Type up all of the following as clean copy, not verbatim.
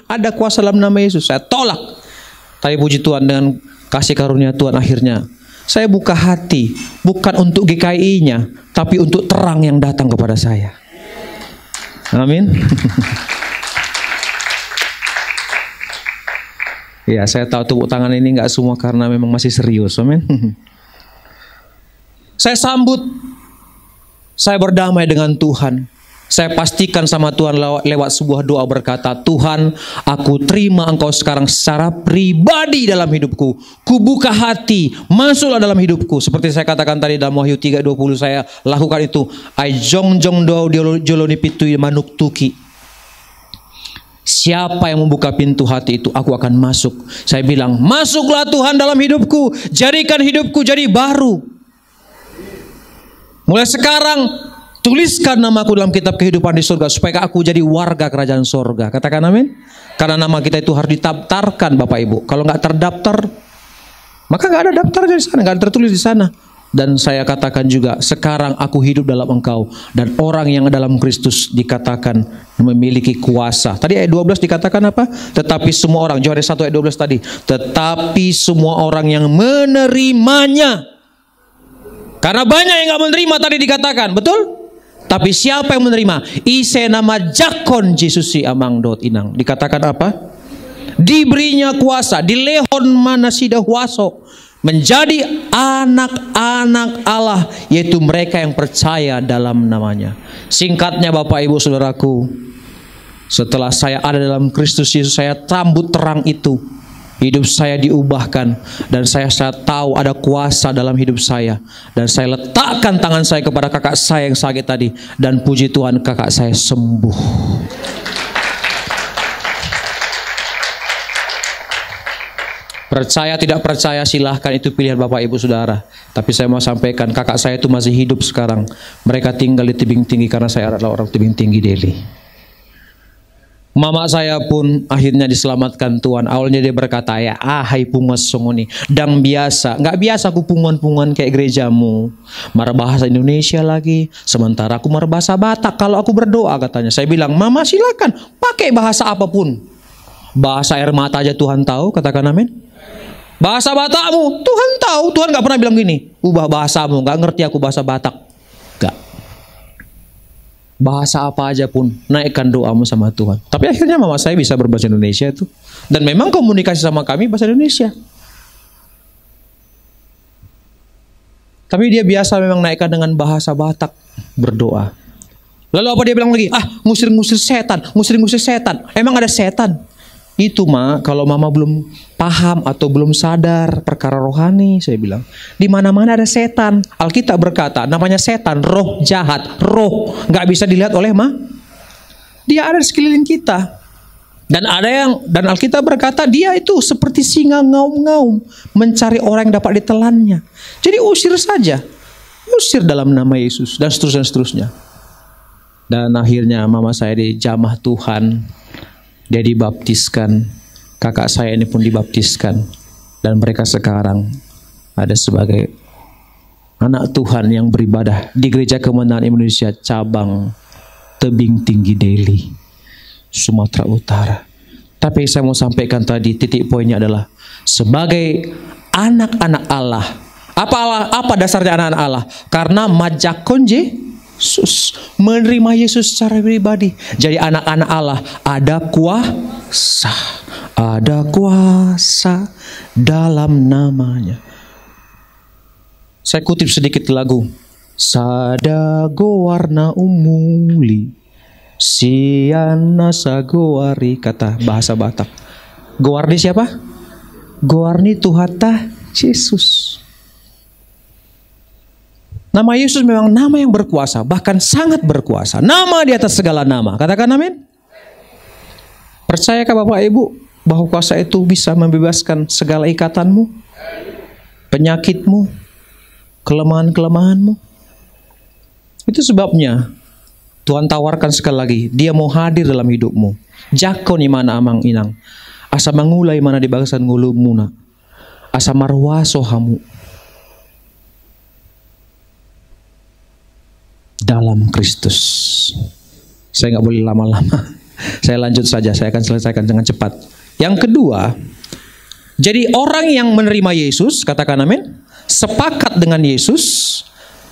Ada kuasa dalam nama Yesus. Saya tolak. Tapi puji Tuhan, dengan kasih karunia Tuhan akhirnya saya buka hati, bukan untuk GKI-nya, tapi untuk terang yang datang kepada saya. Amin. Ya, saya tahu tepuk tangan ini nggak semua karena memang masih serius. Amin. Saya sambut, saya berdamai dengan Tuhan. Saya pastikan sama Tuhan lewat sebuah doa berkata, Tuhan, aku terima Engkau sekarang secara pribadi dalam hidupku. Kubuka hati, masuklah dalam hidupku. Seperti saya katakan tadi dalam Wahyu 3:20, saya lakukan itu. Ai jong do joloni pitui manuk tuki. Siapa yang membuka pintu hati itu, aku akan masuk. Saya bilang, masuklah Tuhan dalam hidupku. Jadikan hidupku jadi baru. Mulai sekarang, tuliskan namaku dalam kitab kehidupan di surga supaya aku jadi warga kerajaan surga. Katakan amin. Karena nama kita itu harus didaftarkan Bapak Ibu. Kalau nggak terdaftar, maka nggak ada daftar di sana, nggak ada tertulis di sana. Dan saya katakan juga, sekarang aku hidup dalam Engkau, dan orang yang dalam Kristus dikatakan memiliki kuasa. Tadi ayat 12 dikatakan apa? Tetapi semua orang, Yohanes 1 ayat 12 tadi. Tetapi semua orang yang menerimanya. Karena banyak yang nggak menerima tadi dikatakan, betul? Tapi siapa yang menerima? Ise nama jakon Jesusi amang dot inang. Dikatakan apa? Diberinya kuasa, dilehon manasidah waso, menjadi anak-anak Allah, yaitu mereka yang percaya dalam namanya. Singkatnya Bapak Ibu Saudaraku, setelah saya ada dalam Kristus Yesus, saya sambut terang itu. Hidup saya diubahkan, dan saya tahu ada kuasa dalam hidup saya, dan saya letakkan tangan saya kepada kakak saya yang sakit tadi, dan puji Tuhan kakak saya sembuh. Percaya tidak percaya silahkan, itu pilihan Bapak Ibu Saudara. Tapi saya mau sampaikan, kakak saya itu masih hidup sekarang. Mereka tinggal di tebing tinggi karena saya adalah orang tebing tinggi Delhi. Mama saya pun akhirnya diselamatkan Tuhan. Awalnya dia berkata, ya hai pungas songoni, dang biasa, nggak biasa aku punguan-punguan kayak gerejamu, marah bahasa Indonesia lagi, sementara aku marah bahasa Batak kalau aku berdoa katanya. Saya bilang, Mama silakan pakai bahasa apapun, bahasa air mata aja Tuhan tahu, katakan amin. Bahasa Batakmu Tuhan tahu, Tuhan nggak pernah bilang gini, ubah bahasamu, nggak ngerti aku bahasa Batak, nggak. Bahasa apa aja pun, naikkan doamu sama Tuhan. Tapi akhirnya mama saya bisa berbahasa Indonesia itu. Dan memang komunikasi sama kami bahasa Indonesia. Tapi dia biasa memang naikkan dengan bahasa Batak, berdoa. Lalu apa dia bilang lagi? Ngusir-ngusir setan, ngusir-ngusir setan. Emang ada setan? Itu kalau mama belum paham atau belum sadar perkara rohani, saya bilang. Di mana-mana ada setan. Alkitab berkata, namanya setan, roh jahat, roh nggak bisa dilihat oleh dia ada di sekeliling kita. Dan Alkitab berkata dia itu seperti singa ngaum-ngaum mencari orang yang dapat ditelannya. Jadi usir saja, usir dalam nama Yesus dan seterusnya. Dan akhirnya mama saya dijamah Tuhan. Dia dibaptiskan, kakak saya ini pun dibaptiskan, dan mereka sekarang ada sebagai anak Tuhan yang beribadah di Gereja Kemenangan Indonesia cabang Tebing Tinggi Delhi, Sumatera Utara. Tapi saya mau sampaikan tadi, titik poinnya adalah sebagai anak-anak Allah. Apa dasarnya anak-anak Allah? Karena majakonje Yesus, menerima Yesus secara pribadi. Jadi anak-anak Allah ada kuasa dalam namanya. Saya kutip sedikit lagu. Sadago warna umuli, siana sagoari, kata bahasa Batak. Goarni siapa? Goarni Tuhata Yesus. Nama Yesus memang nama yang berkuasa, bahkan sangat berkuasa. Nama di atas segala nama. Katakan amin. Percayakah Bapak Ibu bahwa kuasa itu bisa membebaskan segala ikatanmu, penyakitmu, kelemahan-kelemahanmu? Itu sebabnya Tuhan tawarkan sekali lagi, Dia mau hadir dalam hidupmu. Jakoni mana amang inang, asa mangulai mana di bangsan ngulumuna, asa marwaso hamu. Dalam Kristus. Saya nggak boleh lama-lama. Saya lanjut saja, saya akan selesaikan dengan cepat. Yang kedua, jadi orang yang menerima Yesus, katakan amin, sepakat dengan Yesus,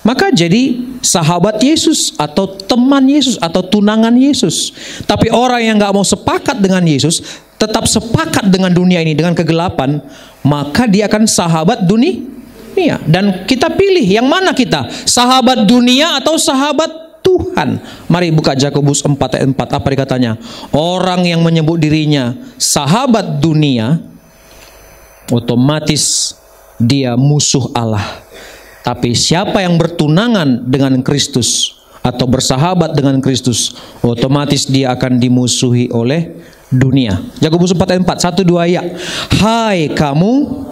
maka jadi sahabat Yesus atau teman Yesus atau tunangan Yesus. Tapi orang yang gak mau sepakat dengan Yesus, tetap sepakat dengan dunia ini, dengan kegelapan, maka dia akan sahabat dunia. Dan kita pilih yang mana kita, sahabat dunia atau sahabat Tuhan. Mari buka Yakobus 4 ayat 4. Apa dikatanya? Orang yang menyebut dirinya sahabat dunia, otomatis dia musuh Allah. Tapi siapa yang bertunangan dengan Kristus atau bersahabat dengan Kristus, otomatis dia akan dimusuhi oleh dunia. Yakobus 4 ayat 4, 1-2 ayat. Hai kamu,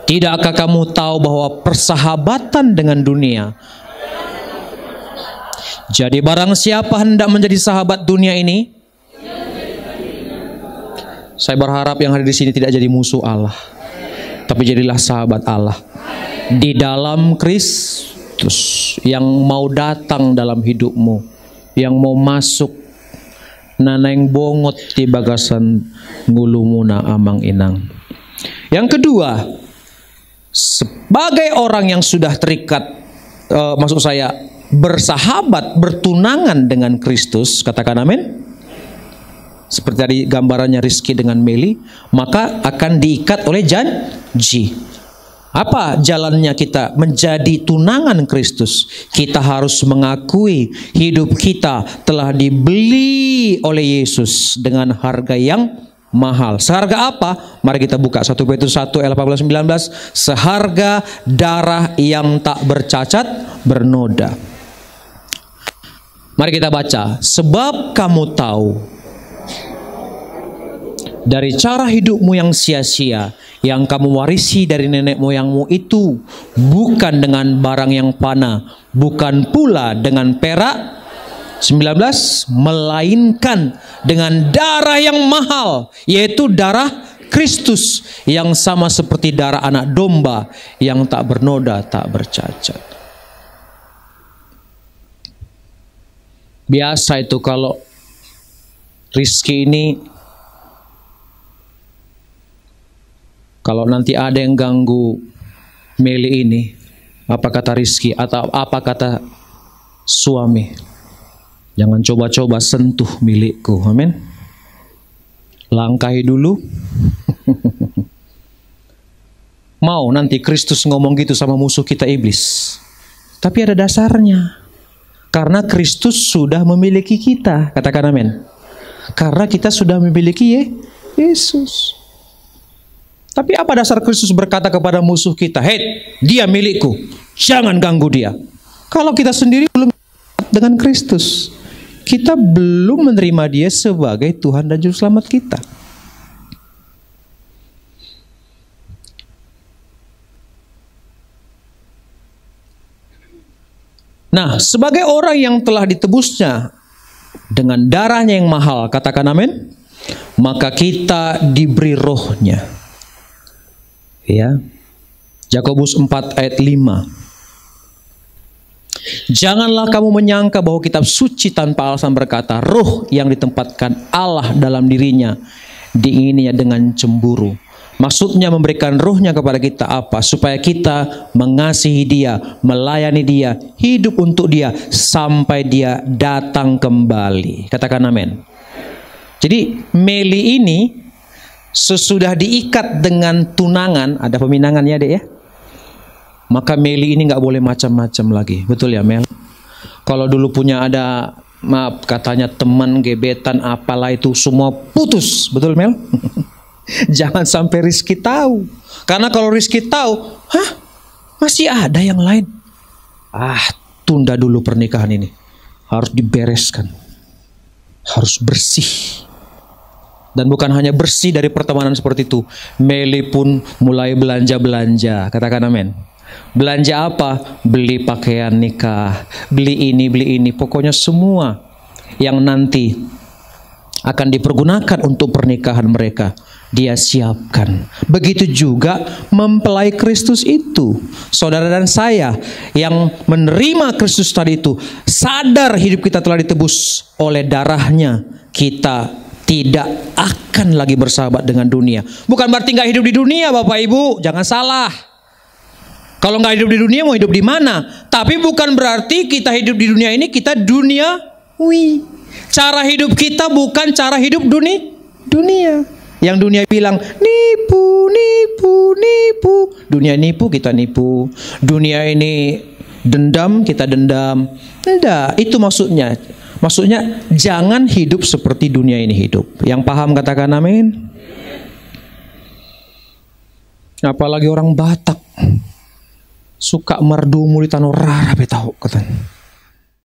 tidakkah kamu tahu bahwa persahabatan dengan dunia, jadi barang siapa hendak menjadi sahabat dunia ini, saya berharap yang hadir di sini tidak jadi musuh Allah, tapi jadilah sahabat Allah di dalam Kristus, yang mau datang dalam hidupmu, yang mau masuk naneng bongot di bagasan ngulumuna amang inang. Yang kedua, sebagai orang yang sudah terikat, maksud saya bersahabat, bertunangan dengan Kristus, katakan amin, seperti tadi gambarannya Rizky dengan Meli, maka akan diikat oleh janji. Apa jalannya kita menjadi tunangan Kristus? Kita harus mengakui hidup kita telah dibeli oleh Yesus dengan harga yang mahal. Seharga apa? Mari kita buka 1 Petrus 1 ayat 18-19. Seharga darah yang tak bercacat bernoda. Mari kita baca. Sebab kamu tahu dari cara hidupmu yang sia-sia, yang kamu warisi dari nenek moyangmu itu, bukan dengan barang yang fana, bukan pula dengan perak, 19, melainkan dengan darah yang mahal, yaitu darah Kristus, yang sama seperti darah anak domba, yang tak bernoda, tak bercacat. Biasa itu kalau Rizky ini, kalau nanti ada yang ganggu Meli ini, apa kata Rizky atau apa kata suami? Jangan coba-coba sentuh milikku, amin. Langkahi dulu. Mau nanti Kristus ngomong gitu sama musuh kita iblis, tapi ada dasarnya. Karena Kristus sudah memiliki kita, katakan amin. Karena kita sudah memiliki Yesus. Tapi apa dasar Kristus berkata kepada musuh kita, hei, dia milikku, jangan ganggu dia. Kalau kita sendiri belum dengan Kristus, kita belum menerima dia sebagai Tuhan dan Juru Selamat kita. Nah, sebagai orang yang telah ditebusnya dengan darahnya yang mahal, katakan amin, maka kita diberi rohnya. Ya, Yakobus 4 ayat 5. Janganlah kamu menyangka bahwa kitab suci tanpa alasan berkata, roh yang ditempatkan Allah dalam dirinya diingininya dengan cemburu. Maksudnya memberikan rohnya kepada kita apa? Supaya kita mengasihi dia, melayani dia, hidup untuk dia sampai dia datang kembali. Katakan amin. Jadi Meli ini sesudah diikat dengan tunangan, ada peminangan ya dek ya, maka Meli ini nggak boleh macam-macam lagi, betul ya Mel? Kalau dulu punya ada, maaf katanya teman gebetan apalah itu semua putus, betul Mel? Jangan sampai Rizky tahu, karena kalau Rizky tahu, masih ada yang lain, tunda dulu pernikahan ini, harus dibereskan, harus bersih. Dan bukan hanya bersih dari pertemanan seperti itu, Meli pun mulai belanja-belanja, katakan amin. Belanja apa? Beli pakaian nikah, beli ini, pokoknya semua yang nanti akan dipergunakan untuk pernikahan mereka. Dia siapkan. Begitu juga mempelai Kristus itu. Saudara dan saya yang menerima Kristus tadi itu, sadar hidup kita telah ditebus oleh darahnya. Kita tidak akan lagi bersahabat dengan dunia. Bukan berarti nggak hidup di dunia, Bapak Ibu. Jangan salah. Kalau nggak hidup di dunia, mau hidup di mana? Tapi bukan berarti kita hidup di dunia ini, kita duniawi. Cara hidup kita bukan cara hidup dunia. Yang dunia bilang, nipu, nipu, nipu. Dunia nipu, kita nipu. Dunia ini dendam, kita dendam. Tidak, itu maksudnya. Maksudnya, jangan hidup seperti dunia ini hidup. Yang paham katakan amin. Apalagi orang Batak. Suka merdu muli tanah rara, tahu katanya.